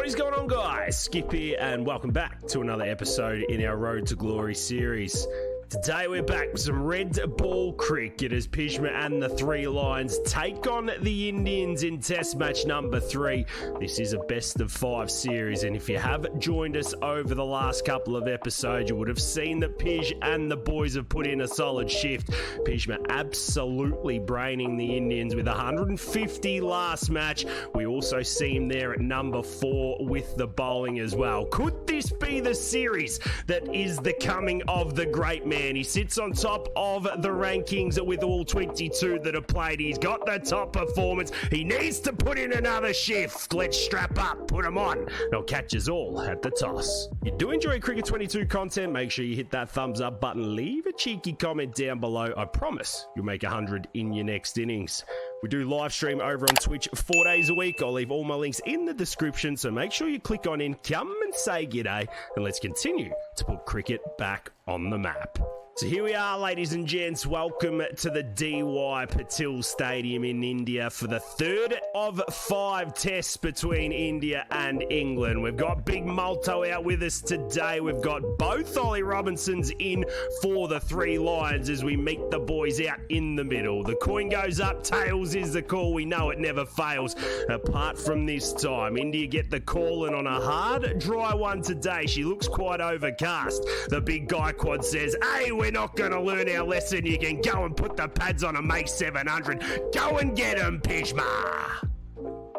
What is going on, guys? Skip here, and welcome back to another episode in our Road to Glory series. Today we're back with some red ball cricket as PJIZMA and the Three Lions take on the Indians in test match number 3. This is a best of 5 series, and if you have joined us over the last couple of episodes, you would have seen that PJ and the boys have put in a solid shift. PJIZMA absolutely braining the Indians with 150 last match. We also see him there at number 4 with the bowling as well. Could this be the series that is the coming of the great man? He sits on top of the rankings with all 22 that have played. He's got the top performance. He needs to put in another shift. Let's strap up, put him on. They'll catch us all at the toss. If you do enjoy Cricket 22 content, make sure you hit that thumbs up button. Leave a cheeky comment down below. I promise you'll make 100 in your next innings. We do live stream over on Twitch 4 days a week. I'll leave all my links in the description, so make sure you click on in, come and say g'day, and let's continue to put cricket back on the map. So here we are, ladies and gents. Welcome to the D.Y. Patil Stadium in India for the third of 5 tests between India and England. We've got Big Malto out with us today. We've got both Ollie Robinsons in for the Three Lions as we meet the boys out in the middle. The coin goes up, tails is the call. We know it never fails. Apart from this time, India get the call in on a hard, dry one today. She looks quite overcast. The big guy quad says, hey, we're not going to learn our lesson. You can go and put the pads on and make 700. Go and get them, PJIZMA.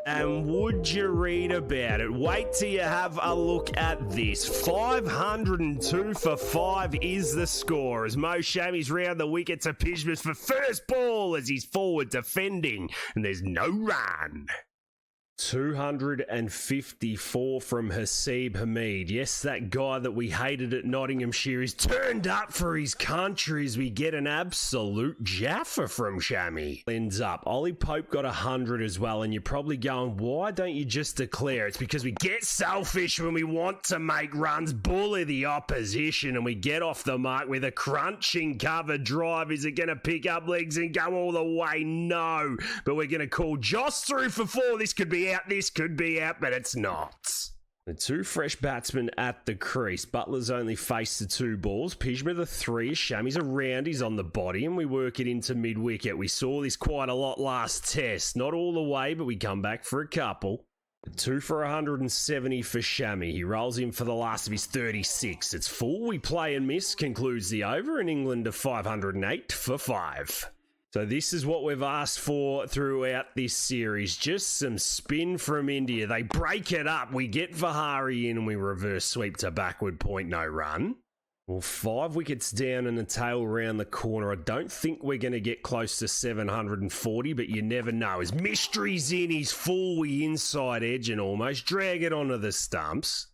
And would you read about it? Wait till you have a look at this. 502 for 5 is the score as Mo Shami's round the wicket to PJIZMA for first ball as he's forward defending, and there's no run. 254 from Haseeb Hameed. Yes, that guy that we hated at Nottinghamshire is turned up for his country as we get an absolute jaffa from Shami. Ends up. Ollie Pope got 100 as well, and you're probably going, why don't you just declare? It's because we get selfish when we want to make runs, bully the opposition, and we get off the mark with a crunching cover drive. Is it going to pick up legs and go all the way? No. But we're going to call Joss through for 4. This could be out, this could be out, but it's not. The 2 fresh batsmen at the crease. Butler's only faced the 2 balls. PJIZMA the 3. Shami's around, he's on the body, and we work it into mid-wicket. We saw this quite a lot last test. Not all the way, but we come back for a couple. 2 for 170 for Shami. He rolls in for the last of his 36. It's full, we play and miss, concludes the over, and England to 508 for 5. So this is what we've asked for throughout this series. Just some spin from India. They break it up. We get Vihari in and we reverse sweep to backward point, no run. Well, 5 wickets down and a tail round the corner. I don't think we're going to get close to 740, but you never know. As Mystery's in, he's full, we inside edge and almost drag it onto the stumps.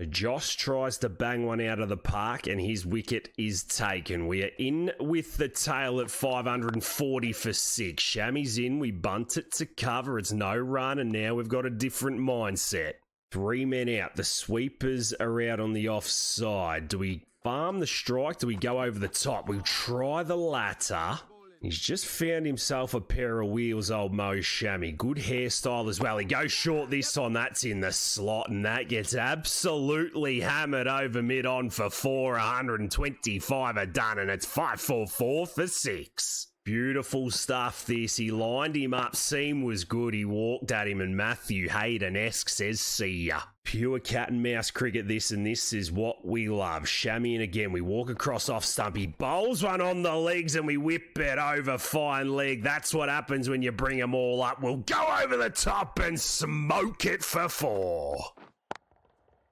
Josh tries to bang one out of the park and his wicket is taken. We are in with the tail at 540 for 6. Shami's in, we bunt it to cover. It's no run and now we've got a different mindset. 3 men out. The sweepers are out on the offside. Do we farm the strike? Do we go over the top? We'll try the latter. He's just found himself a pair of wheels, old Mo Shami. Good hairstyle as well. He goes short this time. That's in the slot, and that gets absolutely hammered over mid-on for 4. 125 are done, and it's 544 for 6. Beautiful stuff, this. He lined him up. Seam was good. He walked at him, and Matthew Hayden-esque says, see ya. Pure cat and mouse cricket, this, and this is what we love. Shami in again. We walk across off stump. He bowls one on the legs, and we whip it over fine leg. That's what happens when you bring them all up. We'll go over the top and smoke it for 4.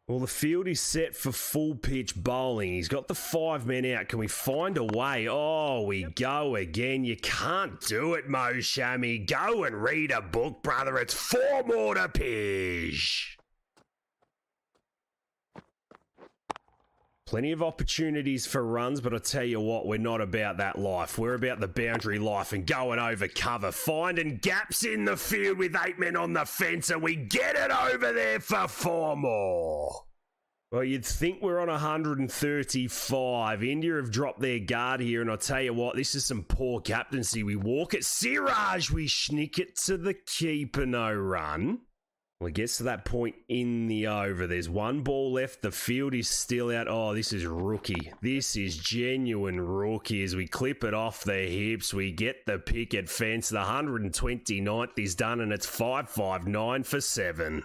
Well, the field is set for full pitch bowling. He's got the 5 men out. Can we find a way? Oh, we go again. You can't do it, Mo Shami. Go and read a book, brother. It's 4 more to Pij. Plenty of opportunities for runs, but I tell you what, we're not about that life. We're about the boundary life and going over cover. Finding gaps in the field with 8 men on the fence, and we get it over there for 4 more. Well, you'd think we're on 135. India have dropped their guard here, and I'll tell you what, this is some poor captaincy. We walk it, Siraj, we schnick it to the keeper, no run. Well, it gets to that point in the over. There's one ball left. The field is still out. Oh, this is rookie. This is genuine rookie. As we clip it off the hips, we get the picket fence. The 129th is done, and it's 5-5-9 for 7.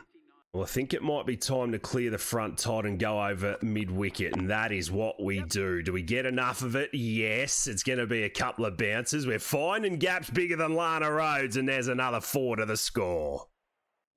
Well, I think it might be time to clear the front tot and go over mid-wicket, and that is what we do. Do we get enough of it? Yes. It's going to be a couple of bounces. We're finding gaps bigger than Lana Rhodes, and there's another 4 to the score.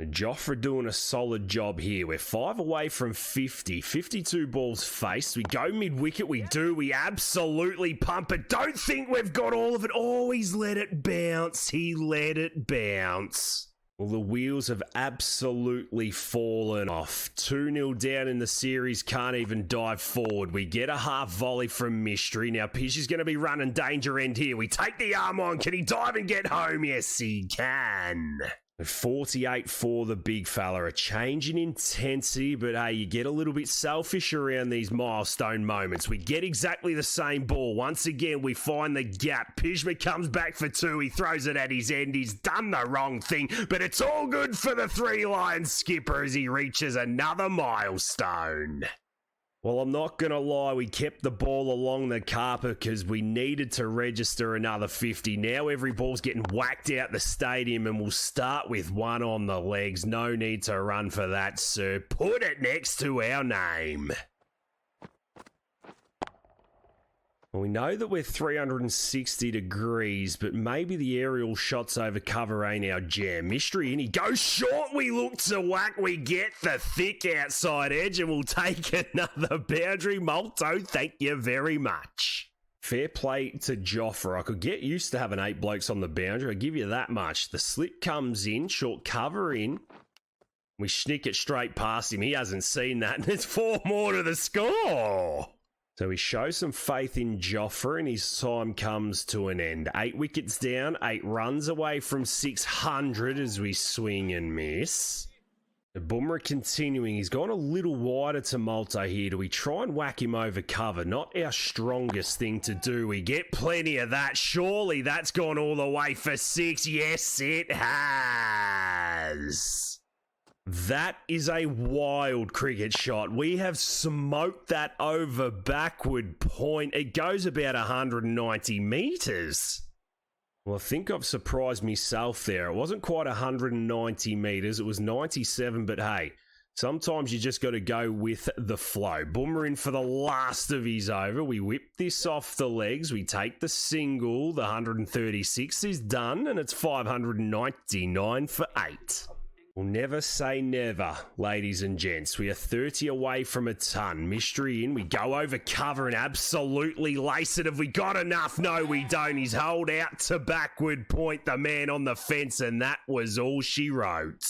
Jofra doing a solid job here. We're 5 away from 50. 52 balls faced. We go mid-wicket. We do. We absolutely pump it. Don't think we've got all of it. Oh, he's let it bounce. He let it bounce. Well, the wheels have absolutely fallen off. 2-0 down in the series. Can't even dive forward. We get a half volley from Mystery. Now, Pish is going to be running danger end here. We take the arm on. Can he dive and get home? Yes, he can. 48 for the big fella. A change in intensity, but hey, you get a little bit selfish around these milestone moments. We get exactly the same ball. Once again, we find the gap. PJIZMA comes back for 2. He throws it at his end. He's done the wrong thing, but it's all good for the 3-line skipper as he reaches another milestone. Well, I'm not going to lie, we kept the ball along the carpet because we needed to register another 50. Now every ball's getting whacked out the stadium, and we'll start with 1 on the legs. No need to run for that, sir. Put it next to our name. Well, we know that we're 360 degrees, but maybe the aerial shots over cover ain't our jam. Mystery in, he goes short, we look to whack, we get the thick outside edge, and we'll take another boundary. Multo, thank you very much. Fair play to Jofra. I could get used to having 8 blokes on the boundary, I'll give you that much. The slip comes in, short cover in. We sneak it straight past him, he hasn't seen that, and there's 4 more to the score. So we show some faith in Jofra, and his time comes to an end. 8 wickets down, 8 runs away from 600 as we swing and miss. The Boomer continuing. He's gone a little wider to Multo here. Do we try and whack him over cover? Not our strongest thing to do. We get plenty of that. Surely that's gone all the way for 6. Yes, it has. That is a wild cricket shot. We have smoked that over backward point. It goes about 190 metres. Well, I think I've surprised myself there. It wasn't quite 190 metres. It was 97, but hey, sometimes you just got to go with the flow. Boomer in for the last of his over. We whip this off the legs. We take the single. The 136 is done, and it's 599 for 8. We'll never say never, ladies and gents. We are 30 away from a ton. Mystery in. We go over cover and absolutely lace it. Have we got enough? No, we don't. He's held out to backward point, the man on the fence, and that was all she wrote.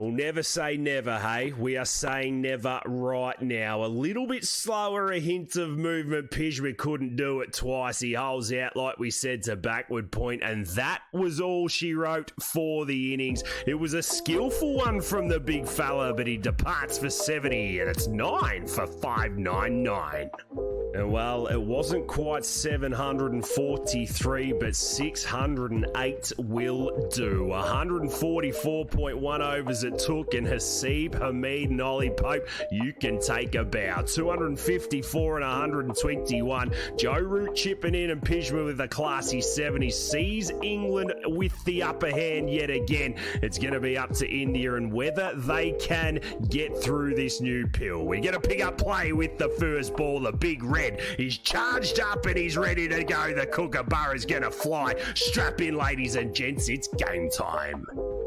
We'll never say never, hey? We are saying never right now. A little bit slower, a hint of movement. PJIZMA couldn't do it twice. He holds out, like we said, to backward point, and that was all she wrote for the innings. It was a skillful one from the big fella, but he departs for 70, and it's 9 for 599. And well, it wasn't quite 743, but 608 will do. 144.1 overs it took, and Haseeb, Hameed, and Ollie Pope, you can take a bow. 254 and 121. Joe Root chipping in, and PJIZMA with a classy 70 sees England with the upper hand yet again. It's going to be up to India and whether they can get through this new pill. We're going to pick up play with the first ball. The big red is charged up and he's ready to go. The kookaburra's going to fly. Strap in, ladies and gents. It's game time.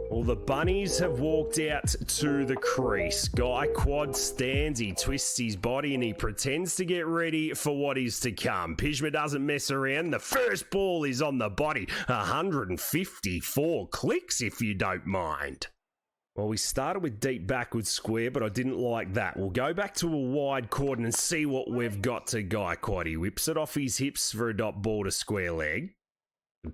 Well, the bunnies have walked out to the crease. Guy Quad stands, he twists his body and he pretends to get ready for what is to come. PJIZMA doesn't mess around. The first ball is on the body. 154 clicks, if you don't mind. Well, we started with deep backward square, but I didn't like that. We'll go back to a wide cordon and see what we've got to Guy Quad. He whips it off his hips for a dot ball to square leg.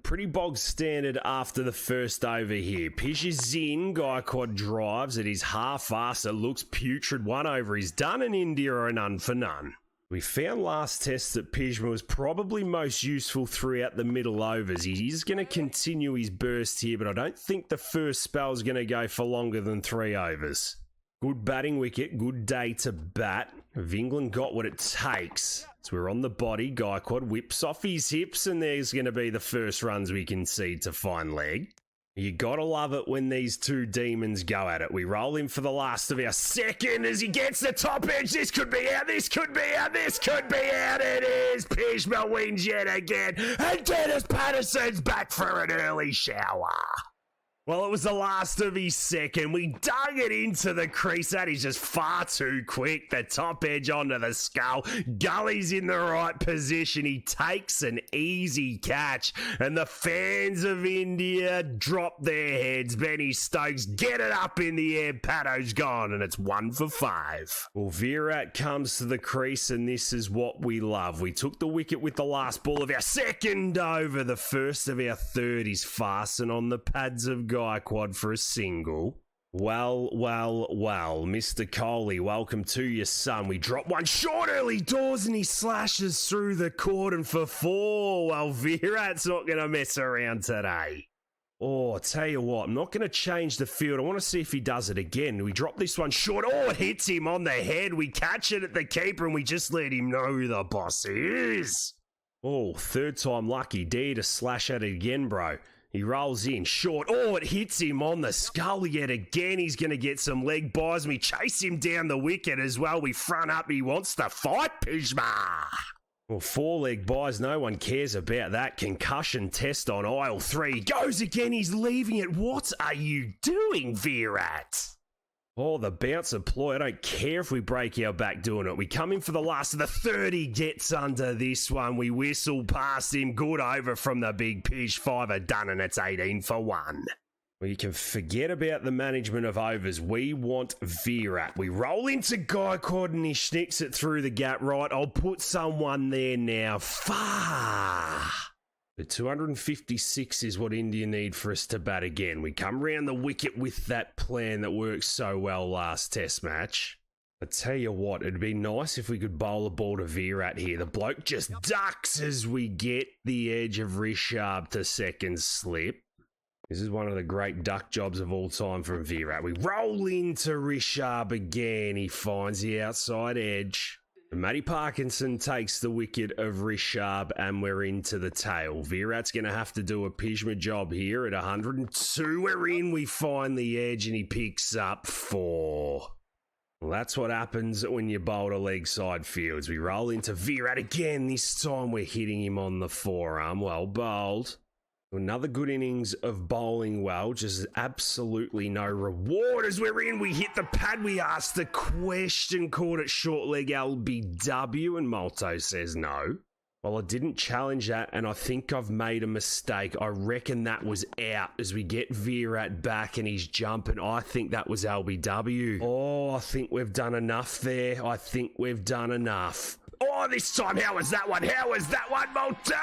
Pretty bog standard after the first over here. Pish is in. Guy Quad drives. It is half-assed. It looks putrid. 1 over is done, and India are a none for none. We found last test that PJIZMA was probably most useful throughout the middle overs. He's going to continue his burst here, but I don't think the first spell is going to go for longer than 3 overs. Good batting wicket, good day to bat. Have England got what it takes? So we're on the body, Gaikwad whips off his hips, and there's going to be the first runs we concede to fine leg. You gotta love it when these two demons go at it. We roll in for the last of our second as he gets the top edge. This could be out, this could be out, this could be out. It is. PJIZMA wins yet again. And Dennis Patterson's back for an early shower. Well, it was the last of his second. We dug it into the crease. That is just far too quick. The top edge onto the skull. Gully's in the right position. He takes an easy catch. And the fans of India drop their heads. Benny Stokes get it up in the air. Paddo's gone, and it's 1 for 5. Well, Virat comes to the crease, and this is what we love. We took the wicket with the last ball of our second over. The first of our third is fastened on the pads of Gaikwad for a single. Well, Mr. Kohli, welcome to your son. We drop one short early doors and he slashes through the cordon for 4. Well, Virat's not going to mess around today. Oh, I tell you what, I'm not going to change the field. I want to see if he does it again. We drop this one short. Oh, it hits him on the head. We catch it at the keeper and we just let him know who the boss is. Oh, third time lucky. Dare to slash at it again, bro. He rolls in short. Oh, it hits him on the skull yet again. He's going to get some leg buys. We chase him down the wicket as well. We front up. He wants to fight, PJIZMA. Well, 4 leg buys. No one cares about that. Concussion test on aisle 3. Goes again. He's leaving it. What are you doing, Virat? Oh, the bouncer ploy. I don't care if we break our back doing it. We come in for the last of the 30. Gets under this one. We whistle past him. Good over from the big Pij. 5 are done, and it's 18 for 1. Well, you can forget about the management of overs. We want Virat. We roll into Gaikwad, and he snicks it through the gap right. I'll put someone there now. Far. The 256 is what India need for us to bat again. We come round the wicket with that plan that worked so well last test match. I tell you what, it'd be nice if we could bowl a ball to Virat here. The bloke just ducks as we get the edge of Rishabh to second slip. This is one of the great duck jobs of all time from Virat. We roll into Rishabh again. He finds the outside edge. Matty Parkinson takes the wicket of Rishabh and we're into the tail. Virat's going to have to do a PJIZMA job here at 102. We're in, we find the edge and he picks up 4. Well, that's what happens when you bowl to leg side fields. We roll into Virat again. This time we're hitting him on the forearm. Well bowled. Another good innings of bowling well, just absolutely no reward as we're in. We hit the pad, we asked the question, called it short leg LBW, and Malto says no. Well, I didn't challenge that, and I think I've made a mistake. I reckon that was out as we get Virat back and he's jumping. I think that was LBW. Oh, I think we've done enough there. I think we've done enough. Oh, this time, how was that one? How was that one, Malto?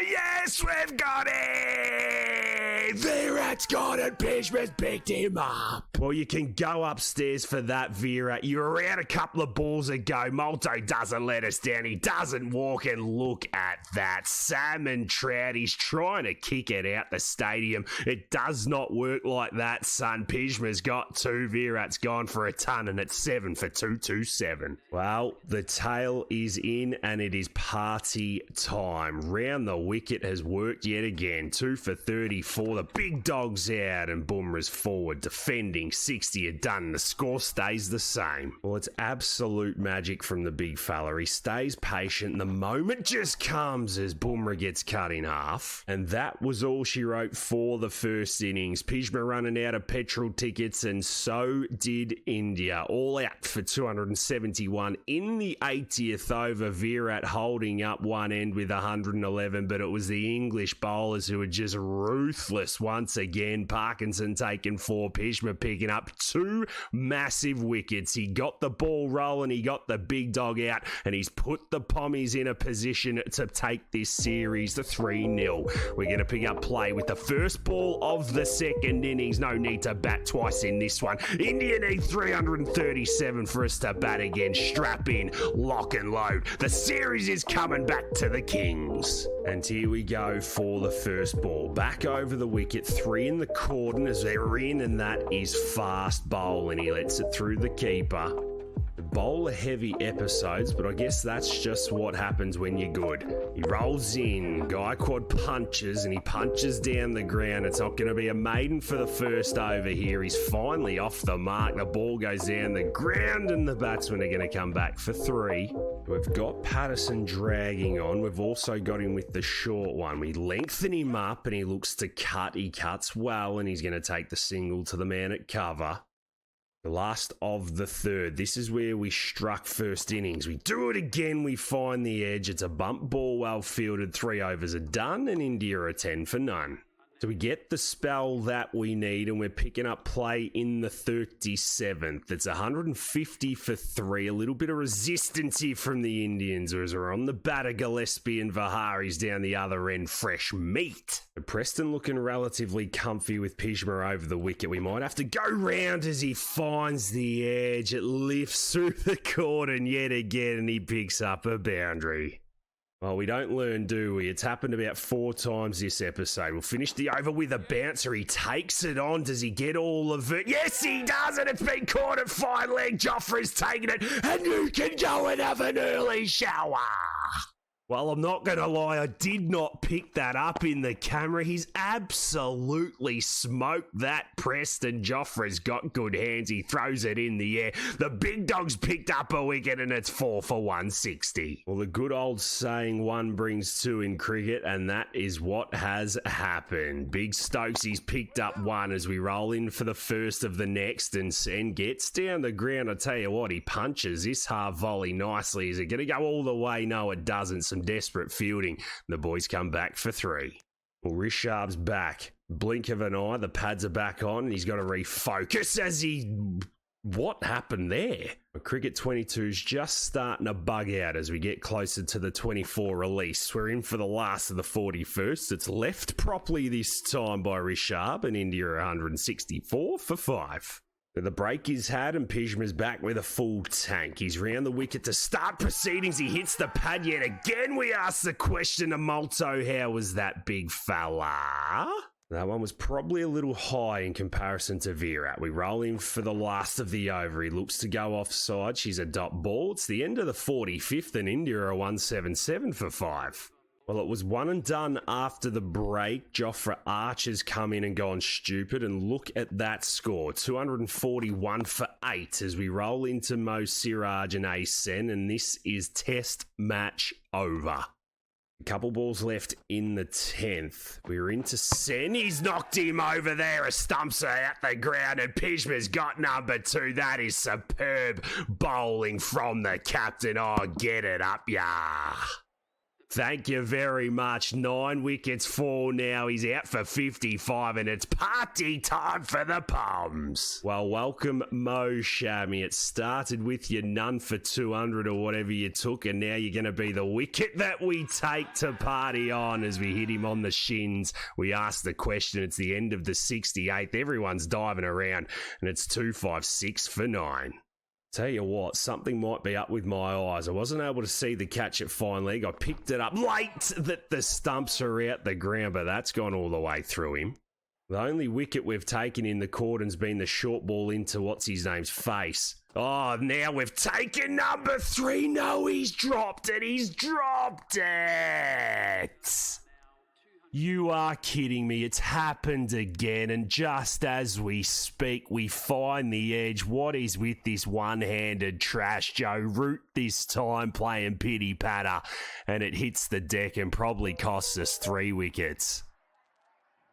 Yes, we've got it! Virat's got it. PJIZMA's picked him up. Well, you can go upstairs for that, Virat. You were out a couple of balls ago. Malto doesn't let us down. He doesn't walk, and look at that. Salmon trout. He's trying to kick it out the stadium. It does not work like that, son. PJIZMA's got 2. Virat's gone for a ton, and it's 7 for 227. Well, the tail is in, and it is party time. Round the wicket has worked yet again. 2 for 34. The big dog's out, and Bumrah's forward defending. 60 are done. The score stays the same. Well, it's absolute magic from the big fella. He stays patient. The moment just comes as Bumrah gets cut in half. And that was all she wrote for the first innings. PJIZMA running out of petrol tickets, and so did India. All out for 271 in the 80th over. Virat holding up one end with 111, but it was the English bowlers who were just ruthless once again. Parkinson taking 4, PJIZMA picking up 2 massive wickets. He got the ball rolling, he got the big dog out, and he's put the Pommies in a position to take this series to 3-0. We're going to pick up play with the first ball of the second innings. No need to bat twice in this one. India need 337 for us to bat again. Strap in, lock and load. The series is coming back to the Kings. And here we go for the first ball. Back over the wicket, 3 in the cordon as they're in, and that is fast bowling. He lets it through the keeper. Bowler heavy episodes, but I guess that's just what happens when you're good. He rolls in, Gaikwad punches, and he punches down the ground. It's not going to be a maiden for the first over here. He's finally off the mark. The ball goes down the ground, and the batsmen are going to come back for 3. We've got Patterson dragging on. We've also got him with the short one. We lengthen him up, and he looks to cut. He cuts well, and he's going to take the single to the man at cover. The last of the third. This is where we struck first innings. We do it again. We find the edge. It's a bump ball, well fielded. 3 overs are done, and India are 10 for none. So we get the spell that we need, and we're picking up play in the 37th. It's 150 for 3. A little bit of resistance here from the Indians as we're on the batter. Gillespie and Vihari's down the other end. Fresh meat. Preston looking relatively comfy with PJIZMA over the wicket. We might have to go round as he finds the edge. It lifts through the cordon yet again, and he picks up a boundary. Well, we don't learn, do we? It's happened about 4 times this episode. We'll finish the over with a bouncer. He takes it on. Does he get all of it? Yes, he does, and it's been caught at fine leg. Joffrey's taken it, and you can go and have an early shower. Well, I'm not going to lie, I did not pick that up in the camera. He's absolutely smoked that. Preston Joffrey's got good hands. He throws it in the air. The big dog's picked up a wicket, and it's 4 for 160. Well, the good old saying, 1 brings 2 in cricket, and that is what has happened. Big Stokesy's picked up 1 as we roll in for the first of the next, and gets down the ground. I tell you what, he punches this half volley nicely. Is it going to go all the way? No, it doesn't. Some desperate fielding. The boys come back for 3. Well, Rishabh's back. Blink of an eye, the pads are back on, and he's got to refocus as he... What happened there? Cricket 22's just starting to bug out as we get closer to the 24 release. We're in for the last of the 41st. It's left properly this time by Rishabh, and India are 164 for 5. The break is had, and PJIZMA's back with a full tank. He's round the wicket to start proceedings. He hits the pad yet again. We ask the question to Malto, how was that, big fella? That one was probably a little high in comparison to Virat. We roll in for the last of the over. He looks to go offside. She's a dot ball. It's the end of the 45th, and India are 177 for 5. Well, it was 1 and done after the break. Jofra Archer's come in and gone stupid, and look at that score. 241 for 8 as we roll into Mo Siraj and Asen, and this is test match over. A couple balls left in the 10th. We're into Sen. He's knocked him over there. A stumps are at the ground, and PJIZMA's got number 2. That is superb bowling from the captain. Oh, get it up, yeah. Thank you very much. 9 wickets fall now. He's out for 55, and it's party time for the Poms. Well, welcome, Mo Shami. It started with your none for 200 or whatever you took, and now you're going to be the wicket that we take to party on as we hit him on the shins. We ask the question. It's the end of the 68th. Everyone's diving around, and it's 256 for 9. Tell you what, something might be up with my eyes. I wasn't able to see the catch at fine leg. I picked it up late that the stumps are out the ground, but that's gone all the way through him. The only wicket we've taken in the cordon's been the short ball into what's-his-name's face. Oh, now we've taken number 3. No, he's dropped it. He's dropped it. You are kidding me. It's happened again, and just as we speak, we find the edge. What is with this one-handed trash, Joe Root this time playing pity patter, and it hits the deck and probably costs us 3 wickets.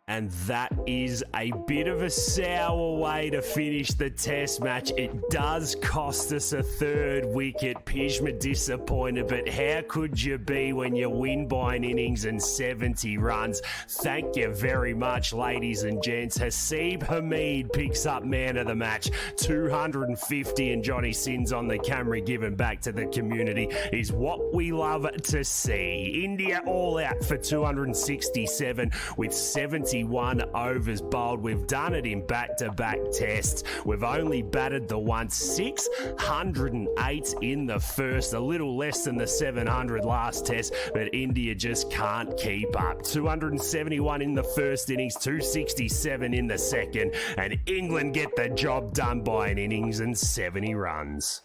And that is a bit of a sour way to finish the test match. It does cost us a 3rd wicket. PJIZMA disappointed, but how could you be when you win by an innings and 70 runs? Thank you very much, ladies and gents. Haseeb Hameed picks up man of the match. 250, and Johnny Sins on the camera giving back to the community is what we love to see. India all out for 267 with 70 91 overs bowled. We've done it in back-to-back tests. We've only batted the once, 608 in the first, a little less than the 700 last test, but India just can't keep up. 271 in the first innings, 267 in the second, and England get the job done by an innings and 70 runs.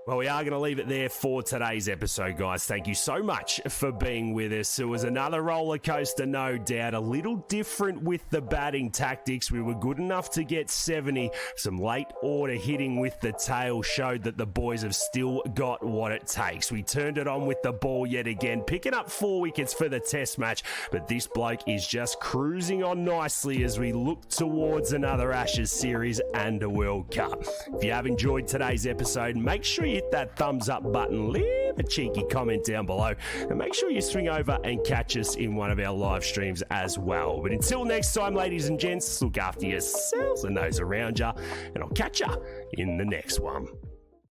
Well, we are going to leave it there for today's episode, guys. Thank you so much for being with us. It was another roller coaster, no doubt. A little different with the batting tactics. We were good enough to get 70. Some late order hitting with the tail showed that the boys have still got what it takes. We turned it on with the ball yet again, picking up 4 wickets for the test match. But this bloke is just cruising on nicely as we look towards another Ashes series and a World Cup. If you have enjoyed today's episode, make sure you hit that thumbs up button, leave a cheeky comment down below, and make sure you swing over and catch us in one of our live streams as well. But until next time, ladies and gents, look after yourselves and those around you, and I'll catch you in the next one.